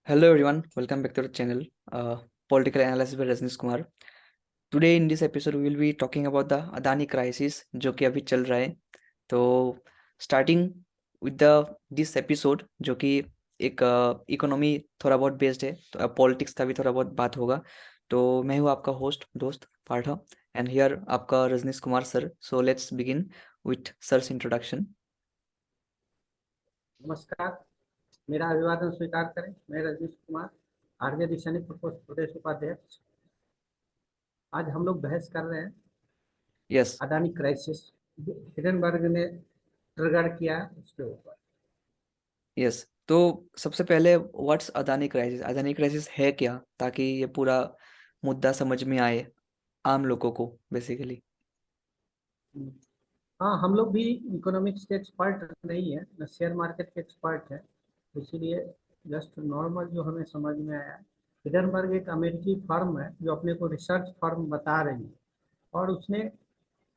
Hello everyone, welcome back to the channel, Political Analysis by Rajnish Kumar. Today in this episode we will be talking about the Adani crisis जो कि अभी चल रहा है. तो starting with this episode जो कि एक इकोनॉमी थोड़ा बहुत बेस्ड है, तो पॉलिटिक्स का भी थोड़ा बहुत बात होगा. तो मैं हूँ आपका होस्ट दोस्त पार्था एंड हियर आपका Rajneesh Kumar sir. So let's begin with sir's introduction. नमस्कार। मेरा अभिवादन स्वीकार करें। मैं रजनीश कुमार, आरजेडी सैनिक प्रदेश उपाध्यक्ष। आज हम लोग बहस कर रहे हैं यस. अदानी क्राइसिस, हिडनबर्ग ने ट्रिगर किया उसके ऊपर। यस. तो सबसे पहले what's Adani crisis, Adani crisis है क्या, ताकि ये पूरा मुद्दा समझ में आए आम लोगों को बेसिकली. हाँ, हम लोग भी इकोनॉमिक्स के एक्सपर्ट नहीं है, न शेयर मार्केट के एक्सपर्ट है, इसीलिए जस्ट नॉर्मल जो हमें समझ में आया। हिडनबर्ग एक अमेरिकी फर्म है जो अपने को रिसर्च फर्म बता रही है, और उसने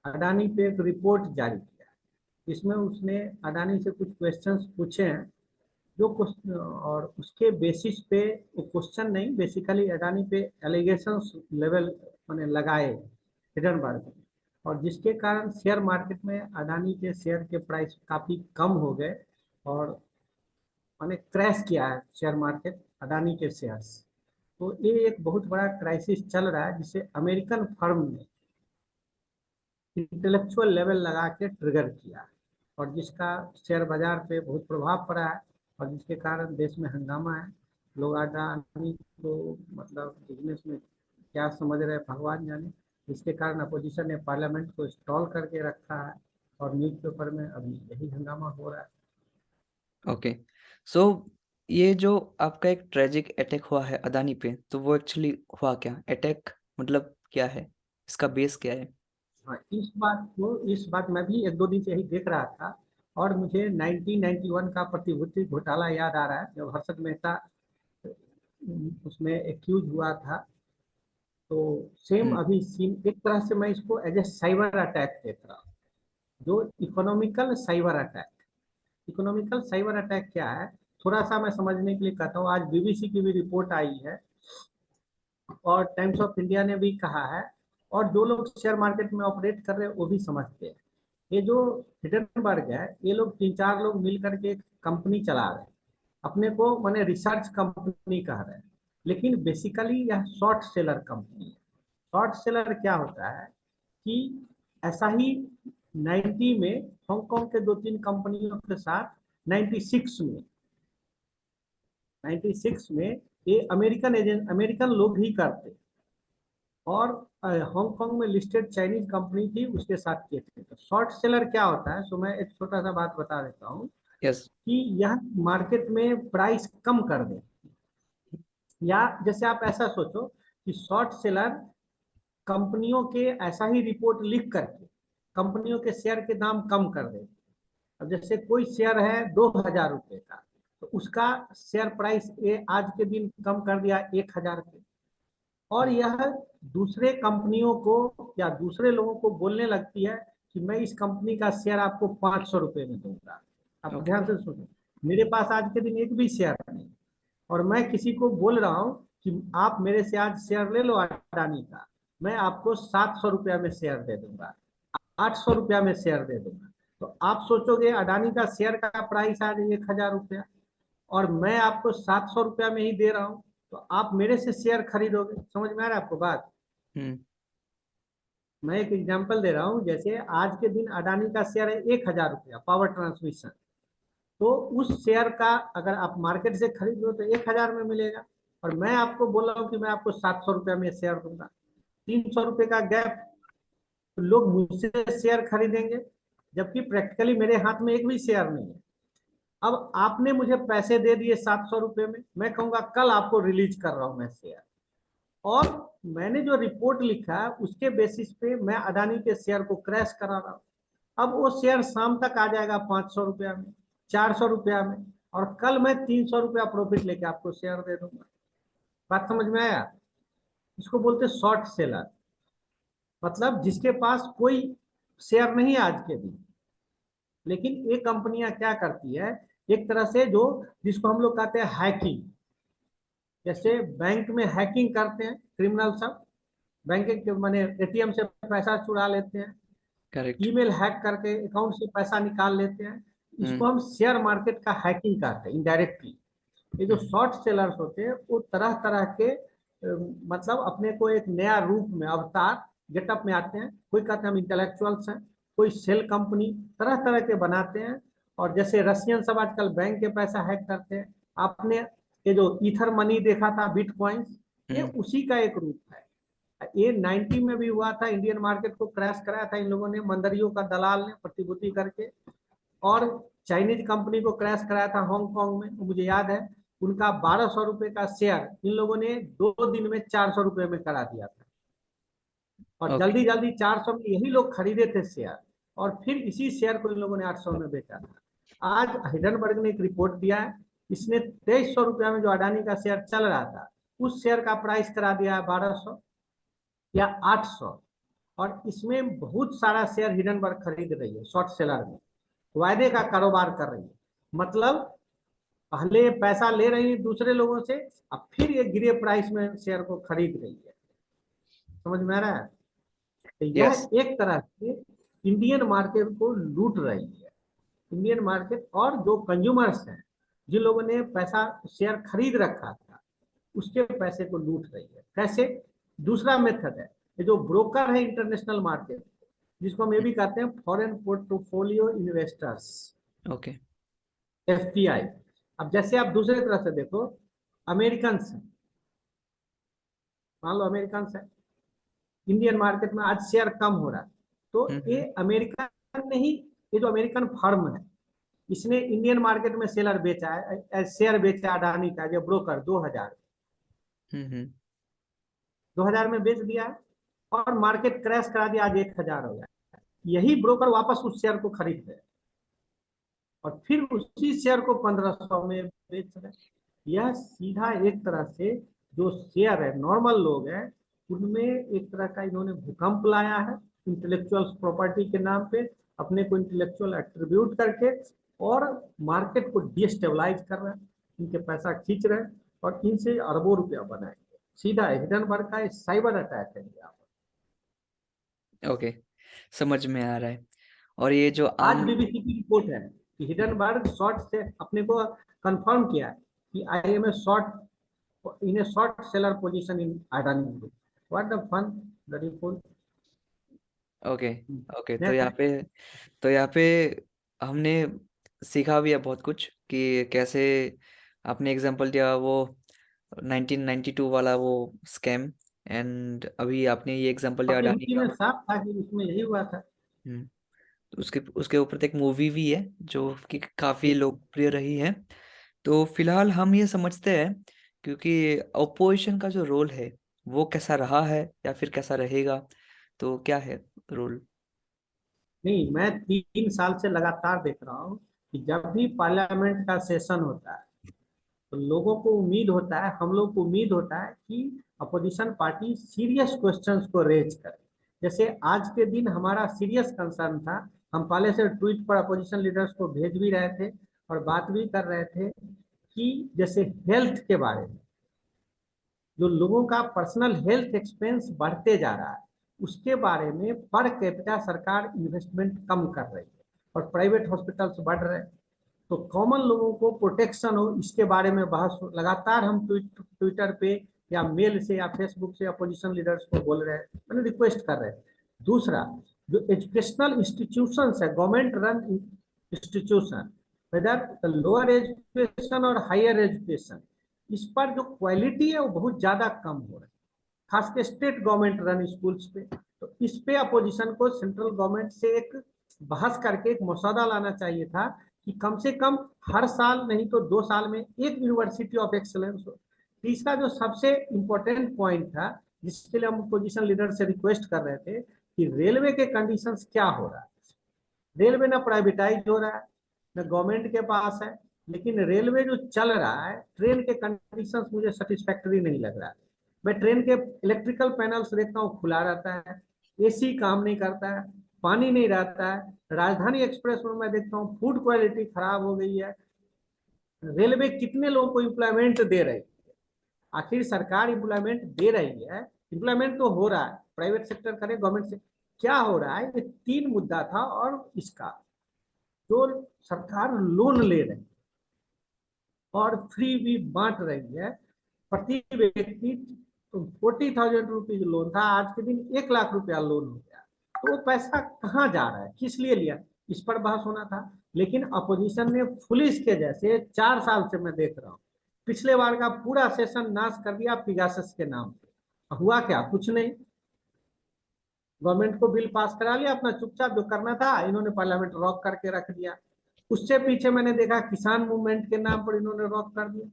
अडानी पे एक रिपोर्ट जारी किया। इसमें उसने अडानी से कुछ क्वेश्चंस पूछे हैं, जो और उसके बेसिस पे, वो क्वेश्चन नहीं, बेसिकली अडानी पे एलिगेशंस लेवल मैंने लगाए हिडनबर्ग ने, और जिसके कारण शेयर मार्केट में अडानी के शेयर के प्राइस काफ़ी कम हो गए, और मैंने क्रैश किया है शेयर मार्केट अडानी के शेयर्स। तो ये एक बहुत बड़ा क्राइसिस चल रहा है, जिसे अमेरिकन फर्म ने इंटेलेक्चुअल लेवल लगा के ट्रिगर किया, और जिसका शेयर बाजार पे बहुत प्रभाव पड़ा है, और जिसके कारण देश में हंगामा है। लोग अडानी को मतलब बिजनेस में क्या समझ रहे हैं भगवान जाने, जिसके कारण अपोजिशन ने पार्लियामेंट को स्टॉल करके रखा है, और न्यूज़पेपर में अभी यही हंगामा हो रहा है। ओके. सो ये जो आपका एक ट्रेजिक अटैक हुआ है अदानी पे, तो वो एक्चुअली हुआ क्या, अटैक मतलब क्या है, इसका बेस क्या है? हाँ, इस बात मैं भी एक दो दिन से यही देख रहा था, और मुझे 1991 का प्रतिभूति घोटाला याद आ रहा है, जब हर्षद मेहता उसमें एक्यूज हुआ था। तो सेम हम्म. अभी सीन एक तरह से मैं इसको एज ए साइबर अटैक देख रहा हूँ, जो economical cyber attack. Economical cyber attack क्या है, थोड़ा सा मैं समझने के लिए कहता हूँ। आज बीबीसी की भी रिपोर्ट आई है, और टाइम्स ऑफ इंडिया ने भी कहा है, और जो लोग शेयर मार्केट में ऑपरेट कर रहे हैं वो भी समझते हैं। ये जो हिडनबर्ग है, ये लोग तीन चार लोग मिल करके एक कंपनी चला रहे हैं, अपने को माने रिसर्च कंपनी कह रहे हैं, लेकिन बेसिकली यह शॉर्ट सेलर कंपनी है। शॉर्ट सेलर क्या होता है कि ऐसा ही 90 में हांगकांग के दो तीन कंपनियों के साथ 96 में 96 में ये अमेरिकन लोग ही करते, और हांगकांग में लिस्टेड चाइनीज कंपनी थी, उसके साथ किए थे। तो शॉर्ट सेलर क्या होता है, सो मैं एक छोटा सा बात बता देता हूँ यस. कि यह मार्केट में प्राइस कम कर दे, या जैसे आप ऐसा सोचो कि शॉर्ट सेलर कंपनियों के ऐसा ही रिपोर्ट लिख करके कंपनियों के शेयर के दाम कम कर दे। अब जैसे कोई शेयर है 2,000 रुपये का, तो उसका शेयर प्राइस ये आज के दिन कम कर दिया 1,000 पे, और यह दूसरे कंपनियों को या दूसरे लोगों को बोलने लगती है कि मैं इस कंपनी का शेयर आपको 500 रुपये में दूंगा। आप ओके. ध्यान से सुनो, मेरे पास आज के दिन एक भी शेयर नहीं, और मैं किसी को बोल रहा हूँ कि आप मेरे से आज शेयर ले लो अडानी का, मैं आपको 700 रुपया में शेयर दे दूंगा, 800 रुपया में शेयर दे दूंगा। तो आप सोचोगे अडानी का शेयर का प्राइस आज 1,000 रुपया, और मैं आपको 700 रुपया में ही दे रहा हूँ, तो आप मेरे से शेयर खरीदोगे। समझ में आ रहा है आपको बात? हम्म. मैं एक एग्जांपल दे रहा हूँ, जैसे आज के दिन अडानी का शेयर है 1,000 रुपया पावर ट्रांसमिशन, तो उस शेयर का अगर आप मार्केट से खरीद लो तो 1,000 में मिलेगा, और मैं आपको बोल रहा हूँ कि मैं आपको 700 रुपया में शेयर दूंगा। 300 रुपये का गैप, तो लोग मुझसे शेयर खरीदेंगे, जबकि प्रैक्टिकली मेरे हाथ में एक भी शेयर नहीं है। अब आपने मुझे पैसे दे दिए 700 रुपये में, मैं कहूंगा कल आपको रिलीज कर रहा हूं मैं शेयर, और मैंने जो रिपोर्ट लिखा है उसके बेसिस पे मैं अडानी के शेयर को क्रैश करा रहा हूँ। अब वो शेयर शाम तक आ जाएगा 500 रुपया में, 400 रुपया में, और कल मैं 300 रुपया प्रॉफिट लेके आपको शेयर दे दूंगा। बात समझ में आया? इसको बोलते शॉर्ट सेलर, मतलब जिसके पास कोई शेयर नहीं है आज के दिन, लेकिन ये कंपनियां क्या करती है, एक तरह से जो जिसको हम लोग कहते हैं हैकिंग, जैसे बैंक में हैकिंग करते हैं क्रिमिनल सब, बैंक के माने एटीएम से पैसा चुरा लेते हैं, करेक्ट। ईमेल हैक करके अकाउंट से पैसा निकाल लेते हैं। इसको हम्म। हम शेयर मार्केट का हैकिंग कहते हैं इनडायरेक्टली। ये जो हम्म। शॉर्ट सेलर्स होते हैं वो तरह तरह के मतलब अपने को एक नया रूप में अवतार गेटअप में आते हैं। कोई कहते हैं हम इंटेलेक्चुअल्स हैं, कोई सेल कंपनी, तरह तरह के बनाते हैं। और जैसे रशियन सब आजकल बैंक के पैसा हैक करते हैं। आपने ये जो ईथर मनी देखा था, बिटकॉइंस, ये हम्म। उसी का एक रूप है। ये 90 में भी हुआ था, इंडियन मार्केट को क्रैश कराया था इन लोगों ने, मंदरियों का दलाल ने प्रतिभूति करके। और चाइनीज कंपनी को क्रैश कराया था हांगकांग में, मुझे याद है। उनका 1200 रुपए का शेयर इन लोगों ने 2 दिन में 400 रुपए में करा दिया था। और ओके। जल्दी जल्दी 400 में यही लोग खरीदे थे शेयर, और फिर इसी शेयर को इन लोगों ने 800 में बेचा था। आज हिडनबर्ग ने एक रिपोर्ट दिया है, इसने 2300 रुपया में जो अडानी का शेयर चल रहा था, उस शेयर का प्राइस करा दिया है 1200 या 800। और इसमें बहुत सारा शेयर हिडनबर्ग खरीद रही है शॉर्ट सेलर में, वायदे का कारोबार कर रही है। मतलब पहले पैसा ले रही है दूसरे लोगों से, अब फिर ये गिरे प्राइस में शेयर को खरीद रही है। समझ में आ रहा है? तो यस। यह एक तरह से इंडियन मार्केट को लूट रही है। इंडियन मार्केट और जो कंज्यूमर्स हैं, जिन लोगों ने पैसा शेयर खरीद रखा था, उसके पैसे को लूट रही है। कैसे? दूसरा मेथड है, ये जो ब्रोकर है इंटरनेशनल मार्केट, जिसको हम ये भी कहते हैं foreign portfolio investors, okay. FPI. अब जैसे आप दूसरे तरह से देखो, अमेरिकन है, मान लो अमेरिकन है, इंडियन मार्केट में आज शेयर कम हो रहा है, तो ये हम्म। अमेरिकन ने ही, ये जो अमेरिकन फर्म है, इसने इंडियन मार्केट में शेयर बेचा है, शेयर बेचा अडानी का, जो ब्रोकर 2000, हम्म। 2000 में बेच दिया है। और मार्केट क्रैश करा दिया, आज 1000 हो गया। यही ब्रोकर वापस उस शेयर को खरीद रहे, और फिर उसी शेयर को 1500 में बेच रहे। यह सीधा एक तरह से जो शेयर है, नॉर्मल लोग हैं उनमें एक तरह का इन्होंने भूकंप लाया है, इंटेलेक्चुअल प्रॉपर्टी के नाम पे, अपने को इंटेलेक्चुअल एट्रीब्यूट करके, और मार्केट को डिस्टेबलाइज कर रहे हैं, इनके पैसा खींच रहे हैं, और इनसे अरबों रुपया बनाएंगे। सीधा हिडनबर्ग का साइबर अटैक है यहाँ ओके, समझ में आ रहा है। और ये जो पर। आज आम। बीबीसी की रिपोर्ट है कि हिडनबर्ग शॉर्ट से अपने को कंफर्म किया है कि I am a short in a short seller position in Adani Group. What the fun that you put? Okay. Okay, Next, तो यहाँ पे हमने सीखा भी है बहुत कुछ कि कैसे आपने एग्जांपल दिया वो 1992 वाला वो स्कैम, एंड अभी आपने ये एग्जांपल दिया और अडानी हिंदी का। में साफ था कि इसमें यही हुआ था। हम्म। तो उसके उसके ऊपर तो एक मूवी भी है जो कि काफी लोकप्रिय रही है। तो फिलहाल हम ये समझते हैं, क्योंकि ओपोजिशन का जो रोल है वो कैसा रहा है या फिर कैसा रहेगा, तो क्या है रोल? नहीं, मैं 3 साल से लगातार देख रहा हूँ कि जब भी पार्लियामेंट का सेशन होता है, तो लोगों को उम्मीद होता है, हम लोग को उम्मीद होता है कि अपोजिशन पार्टी सीरियस क्वेश्चंस को रेज करे। जैसे आज के दिन हमारा सीरियस कंसर्न था, हम पहले से ट्वीट पर अपोजिशन लीडर्स को भेज भी रहे थे और बात भी कर रहे थे कि जैसे हेल्थ के बारे में, जो लोगों का पर्सनल हेल्थ एक्सपेंस बढ़ते जा रहा है, उसके बारे में पर कैपिटा सरकार इन्वेस्टमेंट कम कर रही है, और प्राइवेट हॉस्पिटल्स बढ़ रहे हैं। तो कॉमन लोगों को प्रोटेक्शन हो, इसके बारे में बहस लगातार हम ट्विटर पे या मेल से या फेसबुक से अपोजिशन लीडर्स को बोल रहे हैं, मैंने रिक्वेस्ट कर रहे हैं। दूसरा, जो एजुकेशनल इंस्टीट्यूशन है, government run institution, whether lower education और हायर एजुकेशन, इस पर जो क्वालिटी है वो बहुत ज्यादा कम हो रही है, खास के स्टेट गवर्नमेंट रन स्कूल्स पे। तो इस पे अपोजिशन को सेंट्रल गवर्नमेंट से एक बहस करके एक मसौदा लाना चाहिए था कि कम से कम हर साल नहीं तो 2 साल में एक यूनिवर्सिटी ऑफ एक्सलेंस हो। तीसरा जो सबसे इम्पोर्टेंट पॉइंट था, जिसके लिए हम अपोजिशन लीडर से रिक्वेस्ट कर रहे थे, कि रेलवे के कंडीशंस क्या हो रहा है। रेलवे ना प्राइवेटाइज हो रहा है, न गवर्नमेंट के पास है, लेकिन रेलवे जो चल रहा है, ट्रेन के कंडीशंस मुझे सेटिस्फैक्टरी नहीं लग रहा है। मैं ट्रेन के इलेक्ट्रिकल पैनल्स देखता हूँ खुला रहता है, एसी काम नहीं करता है, पानी नहीं रहता है। राजधानी एक्सप्रेस में मैं देखता हूँ फूड क्वालिटी खराब हो गई है। रेलवे कितने लोगों को एम्प्लॉयमेंट दे रही है? आखिर सरकार एम्प्लॉयमेंट दे रही है, एम्प्लॉयमेंट तो हो रहा है, प्राइवेट सेक्टर करे गवर्नमेंट से, क्या हो रहा है, ये 3 मुद्दा था। और इसका जो सरकार लोन ले रही है और फ्री भी बांट रही है, प्रति व्यक्ति 40,000 रुपीज लोन था, आज के दिन 1 लाख रुपया लोन हो गया। तो वो पैसा कहाँ जा रहा है, किस लिए लिया, इस पर बहस होना था। लेकिन अपोजिशन ने पुलिस के जैसे 4 साल से मैं देख रहा हूँ, पिछले बार का पूरा सेशन नाश कर दिया पिगासस के नाम पे। हुआ क्या, कुछ नहीं, गवर्नमेंट को बिल पास करा लिया, अपना चुपचाप जो करना था इन्होंने पार्लियामेंट रॉक करके रख दिया। उससे पीछे मैंने देखा किसान मूवमेंट के नाम पर इन्होंने रॉक कर दिया।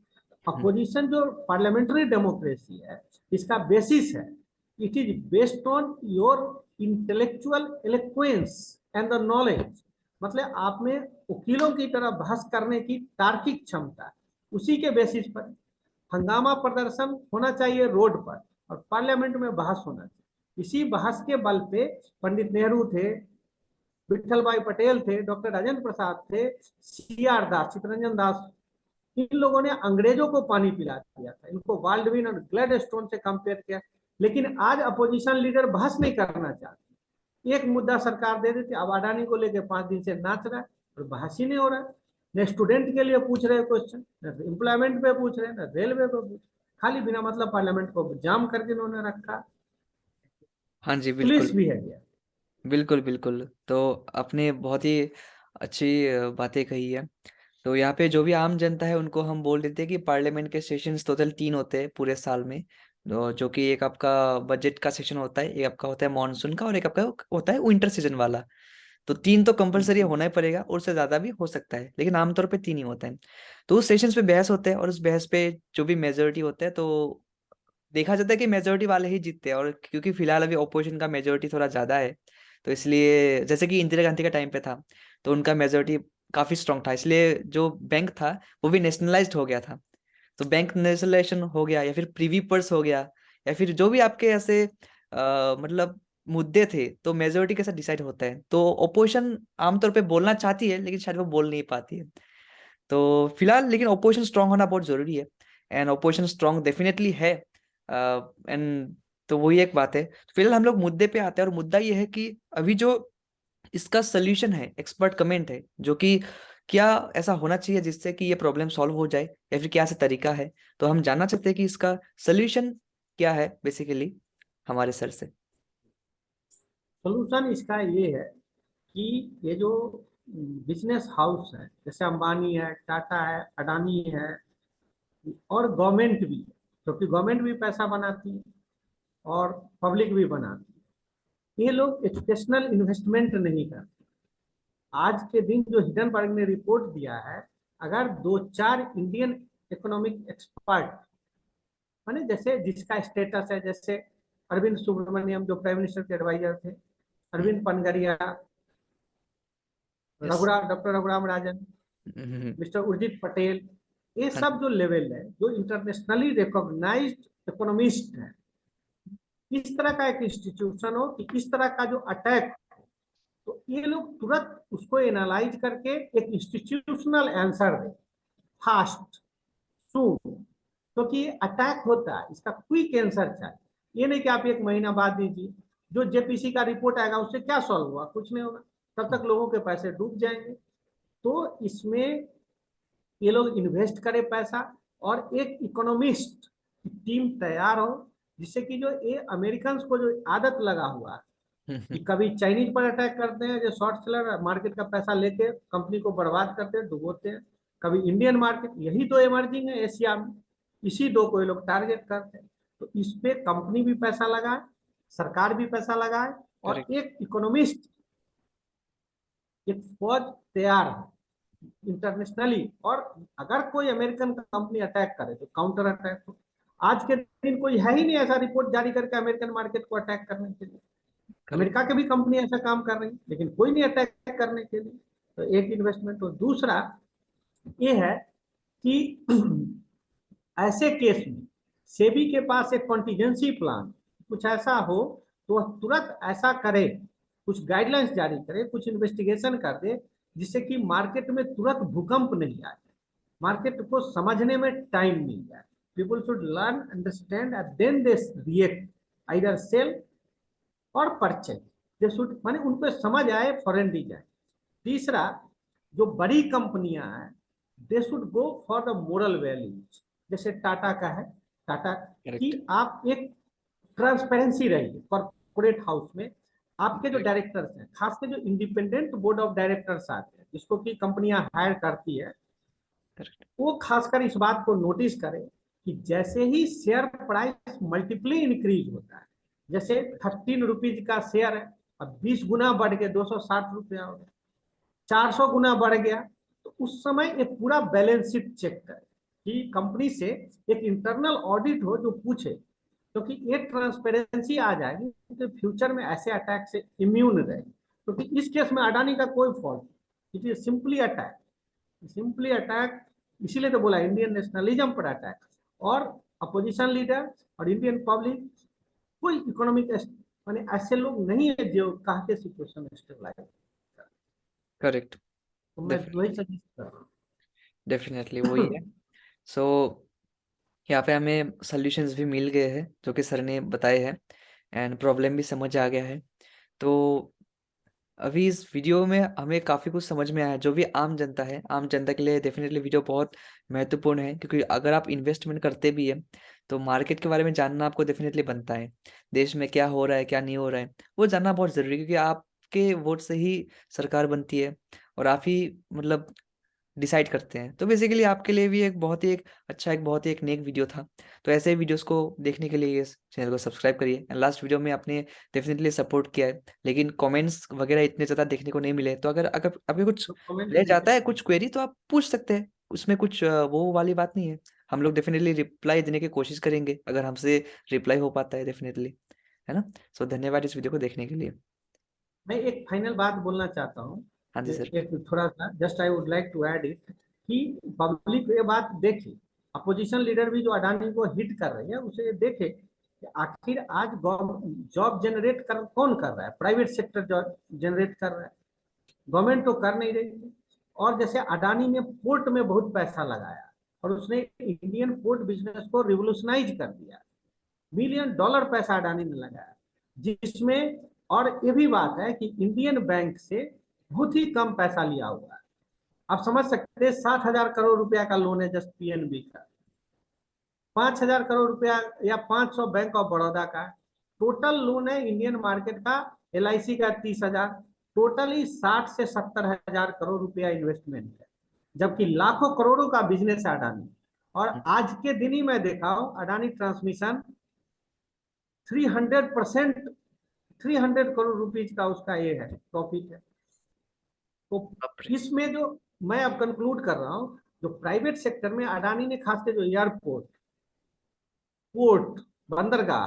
अपोजिशन जो पार्लियामेंट्री डेमोक्रेसी है, इसका बेसिस है, it is based on your intellectual eloquence and the knowledge, मतलब आप में वकीलों की तरह बहस करने की तार्किक क्षमता है, उसी के बेसिस पर हंगामा प्रदर्शन होना चाहिए रोड पर और पार्लियामेंट में बहस होना चाहिए। इसी बहस के बल पे पंडित नेहरू थे, विठल भाई पटेल थे, डॉक्टर राजेंद्र प्रसाद थे, CR दास, चित्तरंजन दास, इन लोगों ने अंग्रेजों को पानी पिला दिया था, इनको बाल्डविन और ग्लैडस्टोन से कंपेयर किया। लेकिन आज अपोजिशन लीडर बहस नहीं करना चाहते, एक मुद्दा सरकार दे देती, अब अडानी को लेकर 5 दिन से नाच रहा है और बहस ही नहीं हो रहा है। न स्टूडेंट के लिए पूछ रहे क्वेश्चन, न एम्प्लॉयमेंट पे पूछ रहे, न रेलवे पे पूछ, खाली बिना मतलब पार्लियामेंट को जाम करके इन्होंने रखा। हाँ जी, पुलिस बिल्कुल। भी है गया। बिल्कुल, बिल्कुल। तो आपने बहुत ही अच्छी बातें कही है। तो यहाँ पे जो भी आम जनता है उनको हम बोल देते हैं कि पार्लियामेंट के सेशंस टोटल 3 होते हैं पूरे साल में। जो कि एक आपका बजट का सेशन होता है, एक आपका होता है मॉनसून का और एक आपका होता है विंटर सीजन वाला। तो 3 तो कंपल्सरी होना ही पड़ेगा और उससे ज़्यादा भी हो सकता है, लेकिन आमतौर पे 3 ही होते हैं। तो उस सेशंस पे बहस होते हैं और उस बहस पे जो भी मेजोरिटी होता है तो देखा जाता है कि मेजोरिटी वाले ही जीतते हैं। और क्योंकि फिलहाल अभी ओपोजिशन का मेजोरिटी थोड़ा ज़्यादा है, तो इसलिए जैसे कि इंदिरा गांधी का टाइम पे था तो उनका मेजोरिटी काफ़ी स्ट्रांग था, इसलिए जो बैंक था वो भी नेशनलाइज्ड हो गया था। तो बैंक नेशनलाइजेशन हो गया या फिर प्रीवी पर्स हो गया या फिर जो भी आपके ऐसे मतलब मुद्दे थे, तो मेजोरिटी के साथ डिसाइड होता है। तो ओपोजिशन आमतौर पे बोलना चाहती है लेकिन शायद वो बोल नहीं पाती है। तो फिलहाल लेकिन ओपोजिशन स्ट्रांग होना बहुत जरूरी है, एंड ओपोजिशन स्ट्रांग डेफिनेटली है। एंड तो वही एक बात है। फिलहाल हम लोग मुद्दे पे आते हैं और मुद्दा ये है कि अभी जो इसका सोल्यूशन है, एक्सपर्ट कमेंट है, जो कि क्या ऐसा होना चाहिए जिससे कि ये प्रॉब्लम सॉल्व हो जाए या फिर क्या ऐसा तरीका है। तो हम जानना चाहते हैं कि इसका सोल्यूशन क्या है बेसिकली हमारे सर से। सोल्यूशन इसका ये है कि ये जो बिजनेस हाउस है, जैसे अंबानी है, टाटा है, अडानी है, और गवर्नमेंट भी है, क्योंकि गवर्नमेंट भी पैसा बनाती है और पब्लिक भी बनाती है, ये लोग एजुकेशनल इन्वेस्टमेंट नहीं करते। आज के दिन जो हिडनबर्ग ने रिपोर्ट दिया है, अगर 2-4 इंडियन इकोनॉमिक एक्सपर्ट, माने जैसे जिसका स्टेटस है, जैसे अरविंद सुब्रमण्यम जो प्राइम मिनिस्टर के एडवाइजर थे, Arvind पनगरिया, yes. Doctor Raghuram Rajan, mister Urjit Patel, ये हाँ। सब जो लेवल है, जो इंटरनेशनली रिकॉग्नाइज्ड इकोनॉमिस्ट है, इस तरह का एक इंस्टीट्यूशन हो कि इस तरह का जो अटैक, तो ये लोग तुरंत उसको एनालाइज करके एक इंस्टीट्यूशनल आंसर दे, फास्ट, सून, क्योंकि तो अटैक होता है, इसका क्विक आंसर चाहिए। ये नहीं कि आप 1 महीना बाद दीजिए, जो जेपीसी का रिपोर्ट आएगा उससे क्या सॉल्व हुआ, कुछ नहीं होगा, तब तक लोगों के पैसे डूब जाएंगे। तो इसमें ये लोग इन्वेस्ट करें पैसा और एक इकोनॉमिस्ट टीम तैयार हो, जिससे कि जो ये अमेरिकन को जो आदत लगा हुआ है कि कभी चाइनीज पर अटैक करते हैं, जो शॉर्ट सेलर मार्केट का पैसा लेके कंपनी को बर्बाद करते हैं, डुबोते हैं, कभी इंडियन मार्केट, यही तो इमर्जिंग है एशिया में, इसी 2 को ये लोग टारगेट करते हैं। तो इस पे कंपनी भी पैसा लगाए, सरकार भी पैसा लगाए, और करेक्ट। एक इकोनॉमिस्ट, एक फौज तैयार है इंटरनेशनली, और अगर कोई अमेरिकन कंपनी अटैक करे तो काउंटर अटैक हो। आज के दिन कोई है ही नहीं ऐसा रिपोर्ट जारी करके अमेरिकन मार्केट को अटैक करने के लिए। करेक्ट। अमेरिका के भी कंपनी ऐसा काम कर रही है, लेकिन कोई नहीं अटैक करने के लिए। तो एक इन्वेस्टमेंट। तो दूसरा ये है कि ऐसे केस में सेबी के पास एक कॉन्टीजेंसी प्लान कुछ ऐसा हो, तो वह तुरंत ऐसा करे, कुछ गाइडलाइंस जारी करे, कुछ इन्वेस्टिगेशन कर दे, जिससे कि मार्केट में तुरंत भूकंप नहीं आए, मार्केट को समझने में टाइम मिल जाए। people should learn, understand, and then they react, either sell और परचेज। दे शुड, माने उनको समझ आए फॉरेन दी जाए। तीसरा, जो बड़ी कंपनियां हैं, they should go for the moral values. जैसे टाटा का है, टाटा की करेक्ट। आप एक ट्रांसपेरेंसी रही कॉर्पोरेट हाउस में। आपके जो करेक्ट। डायरेक्टर्स हैं, खासकर जो इंडिपेंडेंट बोर्ड ऑफ डायरेक्टर्स आते हैं, जिसको की कंपनियां हायर करती है, करेक्ट। वो खासकर इस बात को नोटिस करें कि जैसे ही शेयर प्राइस मल्टीप्ली इंक्रीज होता है, जैसे 13 रुपीज का शेयर है, अब 20 गुना बढ़ के 260 रुपया हो गया, 400 गुना बढ़ गया, तो उस समय एक पूरा बैलेंस शीट चेक करें कि कंपनी से एक इंटरनल ऑडिट हो जो पूछे, क्योंकि ये ट्रांसपेरेंसी आ जाएगी तो फ्यूचर में ऐसे अटैक से इम्यून रहे। क्योंकि इस केस में अडानी का कोई fault, it is simply attack, simply attack. इसीलिए तो बोला इंडियन नेशनलिज्म पर अटैक। और अपोजिशन लीडर और इंडियन पब्लिक, कोई इकोनॉमिक माने ऐसे लोग नहीं है जो कहा के सिचुएशन स्टेबलाइज। करेक्ट। तो मैं वही सजेस्ट कर रहा डेफिनेटली वही है। हूँ। सो यहाँ पे हमें सॉल्यूशंस भी मिल गए हैं जो कि सर ने बताए हैं, एंड प्रॉब्लम भी समझ आ गया है। तो अभी इस वीडियो में हमें काफ़ी कुछ समझ में आया है। जो भी आम जनता है, आम जनता के लिए डेफिनेटली वीडियो बहुत महत्वपूर्ण है, क्योंकि अगर आप इन्वेस्टमेंट करते भी हैं तो मार्केट के बारे में जानना आपको डेफिनेटली बनता है। देश में क्या हो रहा है, क्या नहीं हो रहा है, वो जानना बहुत ज़रूरी है, क्योंकि आपके वोट से ही सरकार बनती है और आप ही मतलब डिसाइड करते हैं। तो बेसिकली आपके लिए भी एक बहुत ही एक अच्छा, एक बहुत ही एक नेक वीडियो था। तो ऐसे वीडियोस को देखने के लिए इस चैनल को सब्सक्राइब करिए। एंड लास्ट वीडियो में आपने डेफिनेटली सपोर्ट किया है, लेकिन कमेंट्स वगैरह इतने ज़्यादा देखने को नहीं मिले। तो अगर अगर आपके कुछ तो कमेंट रह जाता है, कीजिए। कुछ क्वेरी, तो आप पूछ सकते हैं। उसमें कुछ वो वाली बात नहीं है। हम लोग डेफिनेटली रिप्लाई देने की कोशिश करेंगे, अगर हमसे रिप्लाई हो पाता है डेफिनेटली, है ना। सो धन्यवाद इस वीडियो को देखने के लिए। मैं एक फाइनल बात बोलना चाहता हूँ, हाँ जी सर। एक थोड़ा सा just I would like to add it, कि पब्लिक ये बात देखे, अपोजिशन लीडर भी जो अडानी को हिट कर रही है, उसे ये देखे कि आखिर आज जॉब जनरेट कर कौन कर रहा है? प्राइवेट सेक्टर जॉब जनरेट कर रहा है, गवर्नमेंट तो कर नहीं रही है। और जैसे अडानी ने पोर्ट में बहुत पैसा लगाया और उसने इंडियन पोर्ट बिजनेस को रिवोल्यूशनाइज कर दिया, $1 मिलियन पैसा अडानी ने लगाया, जिसमें और ये भी बात है कि इंडियन बैंक से बहुत ही कम पैसा लिया हुआ है। आप समझ सकते हैं, 7,000 करोड़ रुपया का लोन है जस्ट पीएनबी का, 5,000 करोड़ रुपया या 500 बैंक ऑफ बड़ौदा का टोटल लोन है। इंडियन मार्केट का एलआईसी का 30,000, टोटली 60 से 70 हजार करोड़ रुपया इन्वेस्टमेंट है, जबकि लाखों करोड़ों का बिजनेस है अडानी। और आज के दिन ही मैं देखा हूं अडानी ट्रांसमिशन 300%, 300 करोड़ रुपीज का उसका ये है प्रॉफिट है। तो बाप रे। इसमें जो मैं अब कंक्लूड कर रहा हूं, जो प्राइवेट सेक्टर में अडानी ने खासकर जो एयरपोर्ट, पोर्ट, बंदरगाह,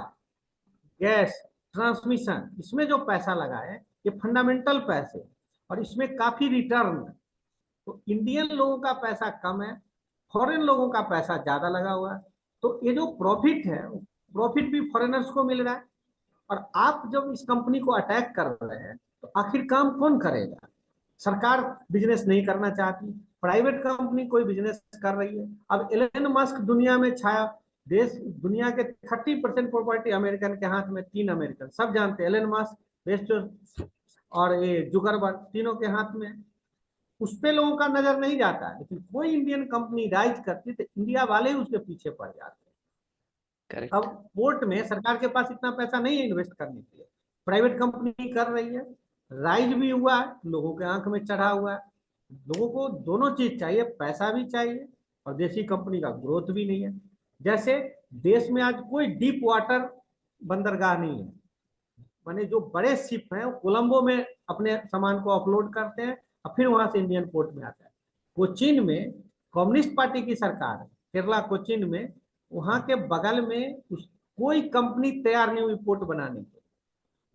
गैस, ट्रांसमिशन, इसमें जो पैसा लगा है, ये फंडामेंटल पैसे, और इसमें काफी रिटर्न है। तो इंडियन लोगों का पैसा कम है, फॉरेन लोगों का पैसा ज्यादा लगा हुआ है। तो ये जो प्रॉफिट है, प्रॉफिट भी फॉरेनर्स को मिल रहा है। और आप जब इस कंपनी को अटैक कर रहे हैं, तो आखिर काम कौन करेगा? सरकार बिजनेस नहीं करना चाहती, प्राइवेट कंपनी कोई बिजनेस कर रही है। अब एलन मस्क दुनिया में छाया, देश दुनिया के 30% प्रॉपर्टी अमेरिकन के हाथ में, 3 अमेरिकन सब जानते हैं, एलन मस्क, बेस्टो और ये जुगरबर्ग, तीनों के हाथ में। उस पे लोगों का नजर नहीं जाता है, लेकिन कोई इंडियन कंपनी राइज करती तो इंडिया वाले ही उसके पीछे पड़ जाते हैं। अब करेक्ट। पोर्ट में सरकार के पास इतना पैसा नहीं है इन्वेस्ट करने के लिए, प्राइवेट कंपनी कर रही है, राइज भी हुआ है, लोगों के आंख में चढ़ा हुआ है। लोगों को दोनों चीज चाहिए, पैसा भी चाहिए और देशी कंपनी का ग्रोथ भी नहीं है। जैसे देश में आज कोई डीप वाटर बंदरगाह नहीं है, माने जो बड़े शिप हैं कोलंबो में अपने सामान को अपलोड करते हैं और फिर वहां से इंडियन पोर्ट में आता है। कोचीन में कम्युनिस्ट पार्टी की सरकार है, केरला कोचीन में, वहां के बगल में कोई कंपनी तैयार नहीं हुई पोर्ट बनाने के।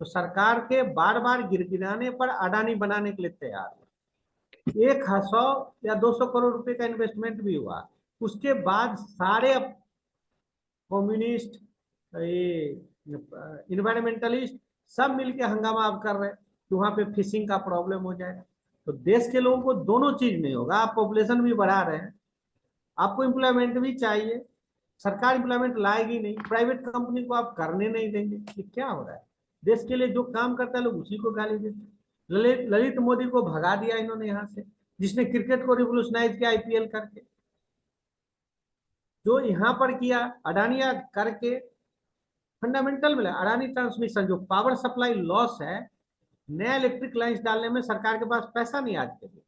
तो सरकार के बार बार गिरगिराने पर अडानी बनाने के लिए तैयार हुआ, 100 या 200 करोड़ रुपए का इन्वेस्टमेंट भी हुआ। उसके बाद सारे कम्युनिस्ट, ये इन्वायरमेंटलिस्ट सब मिलके हंगामा अब कर रहे हैं कि वहां पे फिशिंग का प्रॉब्लम हो जाएगा। तो देश के लोगों को दोनों चीज नहीं होगा, आप पॉपुलेशन भी बढ़ा रहे हैं, आपको एम्प्लॉयमेंट भी चाहिए, सरकार एम्प्लॉयमेंट लाएगी नहीं, प्राइवेट कंपनी को आप करने नहीं देंगे। ये क्या हो रहा है? देश के लिए जो काम करता है लोग उसी को गाली देते हैं। ललित मोदी को भगा दिया इन्होंने यहाँ से, जिसने क्रिकेट को रिवोल्यूशनाइज किया आईपीएल करके। जो यहाँ पर किया अडानिया करके, फंडामेंटल मिला। अडानी ट्रांसमिशन जो पावर सप्लाई लॉस है, नया इलेक्ट्रिक लाइन्स डालने में सरकार के पास पैसा नहीं आज के लिए।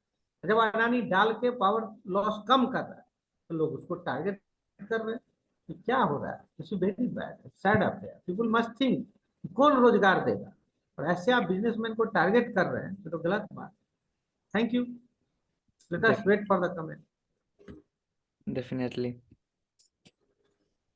जब अडानी डाल के पावर लॉस कम कर रहा है तो लोग उसको टारगेट कर रहे हैं। तो क्या हो रहा है? It's very bad, sad affair. People must think कौन रोजगार देगा, और ऐसे आप बिजनेसमैन को टारगेट कर रहे हैं तो गलत बात। Thank you. Let us wait for the comment. Definitely.